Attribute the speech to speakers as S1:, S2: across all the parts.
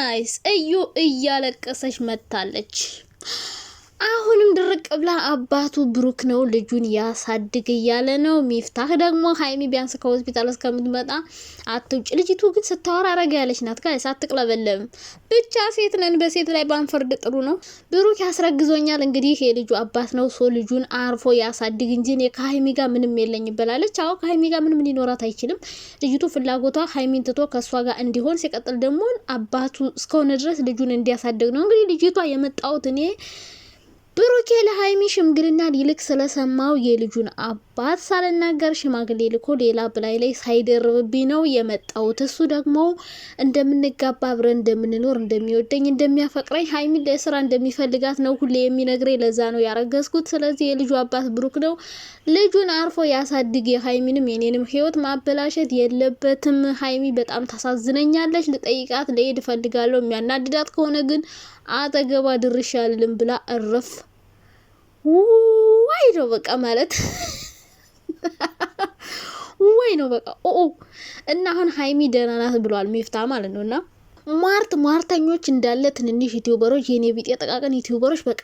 S1: አይስ እዩ እያለቀሰች መታለች። አሁንም ድርቅ ብላ አባቱ ብሩክ ነው ልጁን ያሳድግ እያለ ነው። ሚፍታህ ደግሞ ሀይሚ ቢያንስ ከሆስፒታል እስከምትመጣ አትውጭ። ልጅቱ ግን ስታወራ አረጋ ያለች ናት። ጋይስ አትቅለበለም። ብቻ ሴት ነን፣ በሴት ላይ ባንፈርድ ጥሩ ነው። ብሩክ ያስረግዞኛል እንግዲህ የልጁ አባት ነው። ሶ ልጁን አርፎ ያሳድግ እንጂ እኔ ከሀይሚ ጋር ምንም የለኝ ብላለች። አዎ ከሀይሚ ጋር ምንም ሊኖራት አይችልም። ልጅቱ ፍላጎቷ ሀይሚን ትቶ ከእሷ ጋር እንዲሆን፣ ሲቀጥል ደግሞ አባቱ እስከሆነ ድረስ ልጁን እንዲያሳድግ ነው። እንግዲህ ልጅቷ የመጣሁት እኔ ብሩኬ ለሀይሚ ሽምግልና ሊልክ ስለሰማው የልጁን አባት ሳልናገር ሽማግሌ ልኮ ሌላ ብላይ ላይ ሳይደርብብኝ ነው የመጣሁት። እሱ ደግሞ እንደምንጋባ አብረን እንደምንኖር እንደሚወደኝ እንደሚያፈቅረኝ ሀይሚን ለስራ እንደሚፈልጋት ነው ሁሌ የሚነግረኝ። ለዛ ነው ያረገዝኩት። ስለዚህ የልጁ አባት ብሩክ ነው። ልጁን አርፎ ያሳድግ። የሀይሚንም የኔንም ህይወት ማበላሸት የለበትም። ሀይሚ በጣም ታሳዝነኛለች። ልጠይቃት ልሄድ እፈልጋለሁ። የሚያናድዳት ከሆነ ግን አጠገባ ድርሻ አልልም ብላ እረፍ ወይ ነው በቃ ማለት ወይ ነው በቃ እና አሁን ሀይሚ ደህና ናት ብሏል ሚፍታ ማለት ነው። እና ሟርተኞች እንዳለ ትንንሽ ዩቲዩበሮች የኔ ቢጤ ጠቃቀን ዩቲዩበሮች በቃ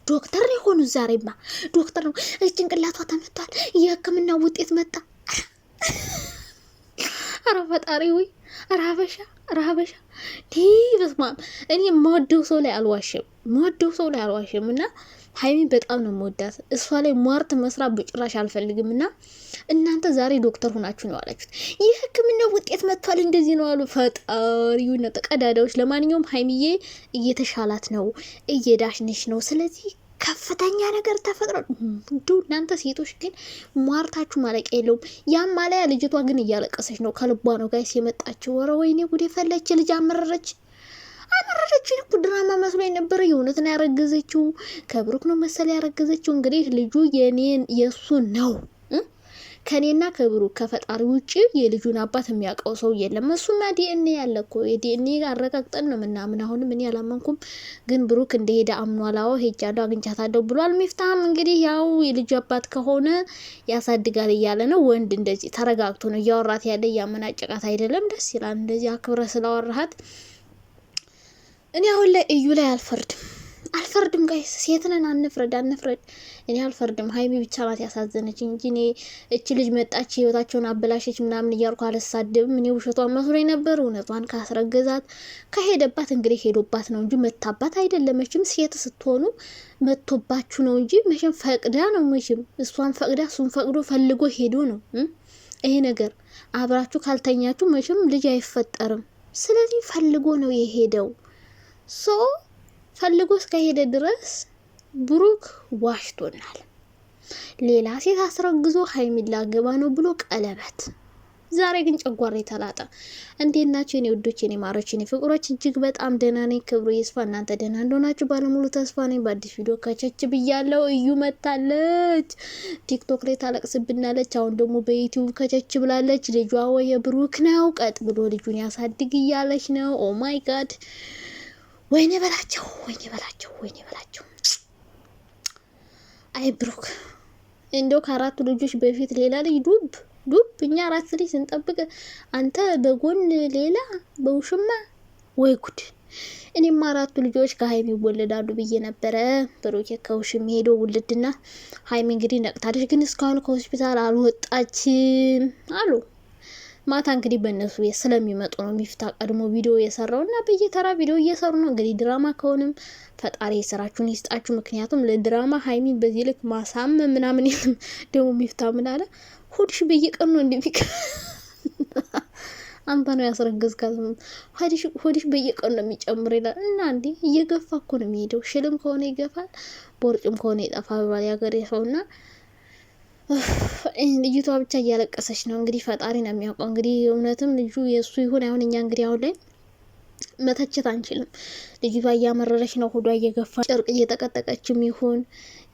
S1: ዶክተር የሆኑ ዛሬማ ዶክተር ነው። ጭንቅላቷ ተመቷል። የህክምና ውጤት መጣ። አረ ፈጣሪ ወይ ራበሻ በስማም። እኔ የምወደው ሰው ላይ አልዋሽም እና ሀይሚ በጣም ነው የምወዳት። እሷ ላይ ሟርት መስራት በጭራሽ አልፈልግም። እና እናንተ ዛሬ ዶክተር ሆናችሁ ነው አላችሁት። ይህ ህክምና ውጤት መጥቷል እንደዚህ ነው አሉ። ፈጣሪው ነው ተቀዳዳዎች። ለማንኛውም ሀይሚዬ እየተሻላት ነው፣ እየዳሽነሽ ነው። ስለዚህ ከፍተኛ ነገር ተፈጥሯል። እንዲሁ እናንተ ሴቶች ግን ሟርታችሁ ማለቂያ የለውም። ያም ማለያ ልጅቷ ግን እያለቀሰች ነው፣ ከልቧ ነው ጋይስ የመጣችው። ወረ ወይኔ ጉዴ ፈለች። ልጅ አመረረችን እኮ ድራማ መስሎ የነበረ የእውነት ነው ያረገዘችው። ከብሩክ ነው መሰል ያረገዘችው። እንግዲህ ልጁ የሱ ነው። ከኔና ከብሩክ ከፈጣሪ ውጭ የልጁን አባት የሚያውቀው ሰው የለም። እሱማ ዲኤንኤ ያለ እኮ የዲኤንኤ አረጋግጠን ነው ምናምን። አሁንም እኔ አላመንኩም፣ ግን ብሩክ እንደሄደ አምኗል። አዎ ሄጃለሁ አግኝቻታለሁ ብሏል። ሚፍታህም እንግዲህ ያው የልጁ አባት ከሆነ ያሳድጋል እያለ ነው። ወንድ እንደዚህ ተረጋግቶ ነው እያወራት ያለ፣ እያመናጨቃት አይደለም። ደስ ይላል እንደዚህ አክብረ ስላወራሃት። እኔ አሁን ላይ እዩ ላይ አልፈርድም ጋይስ። ሴትነን አንፍረድ። እኔ አልፈርድም። ሀይሚ ብቻ ናት ያሳዘነች እንጂ እኔ እች ልጅ መጣች ህይወታቸውን አበላሸች ምናምን እያልኩ አልሳደብም። እኔ ውሸቷን መስሎኝ ነበር። እውነቷን ካስረገዛት ከሄደባት እንግዲህ ሄዶባት ነው እንጂ መታባት አይደለም። መቼም ሴት ስትሆኑ መቶባችሁ ነው እንጂ መቼም ፈቅዳ ነው። መቼም እሷን ፈቅዳ እሱን ፈቅዶ ፈልጎ ሄዶ ነው ይሄ ነገር። አብራችሁ ካልተኛችሁ መቼም ልጅ አይፈጠርም። ስለዚህ ፈልጎ ነው የሄደው። ፈልጎ እስከሄደ ድረስ ብሩክ ዋሽቶናል። ሌላ ሴት አስረግዞ ሀይሚን ላገባ ነው ብሎ ቀለበት። ዛሬ ግን ጨጓራ ተላጣ። እንዴት ናችሁ የኔ ውዶች፣ የኔ ማሮች፣ የኔ ፍቅሮች? እጅግ በጣም ደህና ነኝ። ክብሩ ይስፋ። እናንተ ደህና እንደሆናችሁ ባለሙሉ ተስፋ ነኝ። በአዲስ ቪዲዮ ከቸች ብያለሁ። እዩ መታለች። ቲክቶክ ላይ ታለቅስብናለች። አሁን ደግሞ በዩቲዩብ ከቸች ብላለች። ልጇ ወይ ብሩክ ነው፣ ቀጥ ብሎ ልጁን ያሳድግ እያለች ነው። ኦ ማይ ጋድ ወይኔ በላቸው። አይ ብሩክ እንደው ከአራቱ ልጆች በፊት ሌላ ልጅ ዱብ እኛ አራት ልጅ ስንጠብቅ አንተ በጎን ሌላ በውሽማ። ወይ ጉድ! እኔማ አራቱ ልጆች ከሀይሚ ይወለዳሉ ብዬ ነበረ። ብሩክ ከውሽም ሄዶ ውልድና ሀይሚ እንግዲህ ነቅታለች፣ ግን እስካሁን ከሆስፒታል አልወጣችም አሉ። ማታ እንግዲህ በእነሱ ስለሚመጡ ነው ሚፍታ ቀድሞ ቪዲዮ የሰራው እና በየተራ ቪዲዮ እየሰሩ ነው። እንግዲህ ድራማ ከሆነም ፈጣሪ የስራችሁን ይስጣችሁ። ምክንያቱም ለድራማ ሀይሚን በዚህ ልክ ማሳመን ምናምን የለም። ደግሞ ሚፍታ ምን አለ? ሆድሽ በየቀኑ ነው እንደሚክ አንተ ነው ያስረገዝካት፣ ሆድሽ በየቀኑ ነው የሚጨምር ይላል። እና እንዴ እየገፋ እኮ ነው የሚሄደው። ሽልም ከሆነ ይገፋል፣ ቦርጭም ከሆነ ይጠፋል ባል ያገሬ ሰውና ልጅቷ ብቻ እያለቀሰች ነው። እንግዲህ ፈጣሪ ነው የሚያውቀው። እንግዲህ እውነትም ልጁ የእሱ ይሁን አይሁን እኛ እንግዲህ አሁን ላይ መተቸት አንችልም። ልጅቷ እያመረረች ነው፣ ሆዷ እየገፋ ጨርቅ እየጠቀጠቀችም ይሁን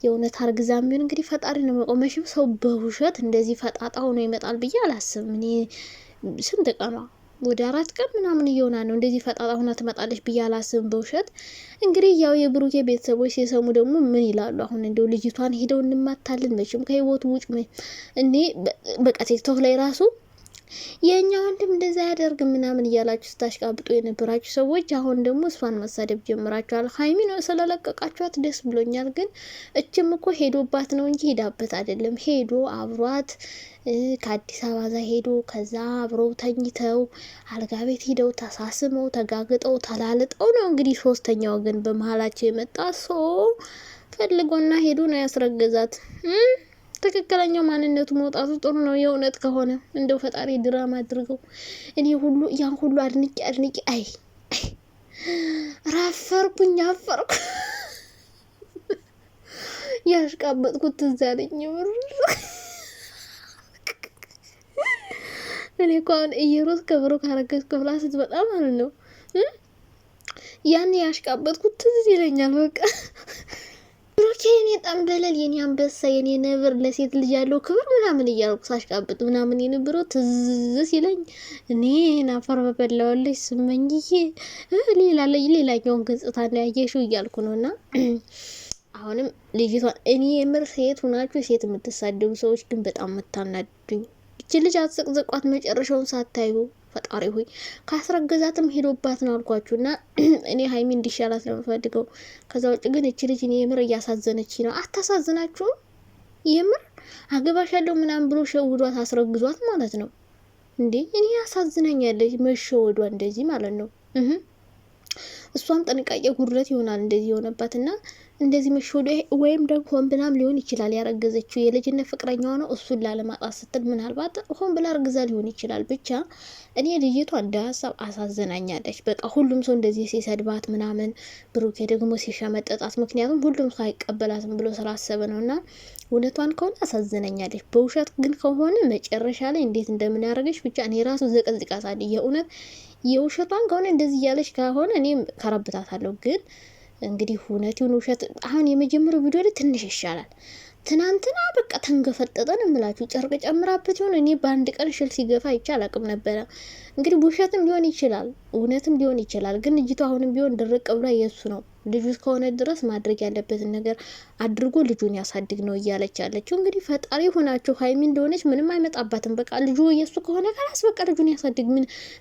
S1: የእውነት አርግዛም ቢሆን እንግዲህ ፈጣሪ ነው የሚያውቀው። መቼም ሰው በውሸት እንደዚህ ፈጣጣ ሆኖ ይመጣል ብዬ አላስብም። እኔ ስንት ቀኗ ወደ 4 ቀን ምናምን እየሆና ነው እንደዚህ ፈጣጣ ሆና ትመጣለች ብዬ አላስብም በውሸት። እንግዲህ ያው የብሩኬ ቤተሰቦች ሲሰሙ ደግሞ ምን ይላሉ? አሁን እንደው ልጅቷን ሄደው እንማታለን መቼም ከህይወቱ ውጭ እኔ በቃ ቲክቶክ ላይ ራሱ የኛ ወንድም እንደዛ ያደርግ ምናምን እያላችሁ ስታሽቃብጡ የነበራችሁ ሰዎች አሁን ደግሞ እሷን መሳደብ ጀምራችኋል። ሀይሚ ነው ስለለቀቃችኋት ደስ ብሎኛል። ግን እችም እኮ ሄዶባት ነው እንጂ ሄዳበት አይደለም። ሄዶ አብሯት ከአዲስ አበባ ዛ ሄዶ ከዛ አብረው ተኝተው አልጋ ቤት ሂደው ተሳስመው ተጋግጠው ተላልጠው ነው እንግዲህ ሶስተኛ ወገን በመሀላቸው የመጣ ሰው ፈልጎና ሄዶ ነው ያስረገዛት። ትክክለኛው ማንነቱ መውጣቱ ጥሩ ነው። የእውነት ከሆነ እንደው ፈጣሪ ድራማ አድርገው። እኔ ያን ሁሉ አድንቂ አይ ራፈርኩኝ አፈርኩ ያሽቃበጥኩት ትዝ አለኝ። እኔ እኮ አሁን እየሮስ ከብሮ ካረገዝኩ ብላ ስትመጣ ማለት ነው ያን ያሽቃበጥኩት ትዝ ይለኛል። በቃ ብሩኬ የኔ ጠንበለል የኔ አንበሳ የኔ ነብር ለሴት ልጅ ያለው ክብር ምናምን እያልኩ ሳሽቃብጥ ምናምን የነበረው ትዝ ሲለኝ እኔ ናፈር በበላዋለች ስመኝዬ ሌላኛውን ገጽታ ነው ያየሽው እያልኩ ነው። እና አሁንም ልጅቷን እኔ የምር ሴት ሁናችሁ ሴት የምትሳደቡ ሰዎች ግን በጣም የምታናዱኝ። እቺ ልጅ አትዘቅዘቋት መጨረሻውን ሳታዩ። ፈጣሪ ሆይ ካስረገዛትም ሄዶባት ነው አልኳችሁ። እና እኔ ሀይሚ እንዲሻላት ነው የምፈልገው። ከዛ ውጭ ግን እቺ ልጅ እኔ የምር እያሳዘነች ነው። አታሳዝናችሁም? የምር አገባሻለሁ ምናምን ብሎ ሸውዷት አስረግዟት ማለት ነው እንዴ? እኔ ያሳዝነኛለች መሸወዷ እንደዚህ ማለት ነው። እሷም ጥንቃቄ ጉድለት ይሆናል እንደዚህ የሆነባት እና እንደዚህ መሸወዷ ወይም ደግሞ ሆን ብላም ሊሆን ይችላል ያረገዘችው የልጅነት ፍቅረኛዋ ነው። እሱን ላለማጣት ስትል ምናልባት ሆን ብላ እርግዛ ሊሆን ይችላል። ብቻ እኔ ልጅቷ እንደ ሀሳብ አሳዝናኛለች። በቃ ሁሉም ሰው እንደዚህ ሲሰድባት ምናምን ብሩኬ ደግሞ ሲሸመጠጣት፣ ምክንያቱም ሁሉም ሰው አይቀበላትም ብሎ ስላሰበ ነው። እና እውነቷን ከሆነ አሳዝናኛለች። በውሸት ግን ከሆነ መጨረሻ ላይ እንዴት እንደምናደርገች ብቻ እኔ ራሱ ዘቀዝቃታለሁ። የእውነት የውሸቷን ከሆነ እንደዚህ እያለች ከሆነ እኔም ከረብታታለሁ። ግን እንግዲህ እውነት ይሁን ውሸት አሁን የመጀመሪያው ቪዲዮ ላይ ትንሽ ይሻላል። ትናንትና በቃ ተንገፈጠጠን እምላችሁ ጨርቅ ጨምራበት ይሆን እኔ በአንድ ቀን ሽል ሲገፋ ይቻል አቅም ነበረ። እንግዲህ ውሸትም ሊሆን ይችላል እውነትም ሊሆን ይችላል። ግን ልጅቷ አሁንም ቢሆን ድርቅ ብላ የሱ ነው ልጁ እስከሆነ ድረስ ማድረግ ያለበትን ነገር አድርጎ ልጁን ያሳድግ ነው እያለች ያለችው። እንግዲህ ፈጣሪ ሆናችሁ ሀይሚ እንደሆነች ምንም አይመጣባትም። በቃ ልጁ የሱ ከሆነ ከራስ በቃ ልጁን ያሳድግ።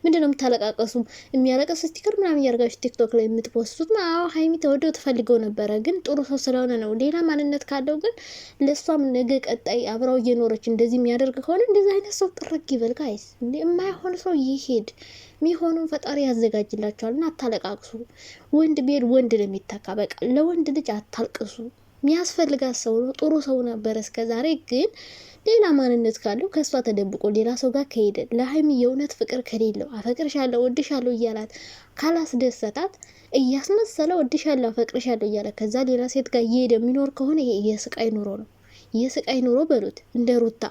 S1: ምንድነው የምታለቃቀሱ? የሚያለቀስ ስቲከር ምናምን እያደረጋችሁ ቲክቶክ ላይ የምትፖስቱት ሀይሚ ተወደው ትፈልገው ነበረ፣ ግን ጥሩ ሰው ስለሆነ ነው። ሌላ ማንነት ካለው ግን ለእሷም ነገ ቀጣይ አብራው እየኖረች እንደዚህ የሚያደርግ ከሆነ እንደዚህ አይነት ሰው ጥርግ ይበል ጋይስ። የማይሆን ሰው ይሄድ። የሚሆኑን ፈጣሪ ያዘጋጅላቸዋል። እና አታለቃቅሱ። ወንድ ቤድ ወንድ ነው የሚተካ። በቃ ለወንድ ልጅ አታልቅሱ። የሚያስፈልጋት ሰው ነው። ጥሩ ሰው ነበረ እስከ ዛሬ። ግን ሌላ ማንነት ካለው ከእሷ ተደብቆ ሌላ ሰው ጋር ከሄደ ለሀይሚ የእውነት ፍቅር ከሌለው አፈቅርሻለሁ ወድሻለሁ እያላት ካላስደሰታት እያስመሰለ ወድሻለሁ አፈቅርሻለሁ እያላት ከዛ ሌላ ሴት ጋር እየሄደ የሚኖር ከሆነ ይሄ የስቃይ ኑሮ ነው። የስቃይ ኑሮ በሉት። እንደ ሩታ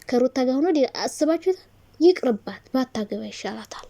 S1: ከሩታ ጋር ሆኖ አስባችሁታል? ይቅርባት፣ ባታገባ ይሻላታል።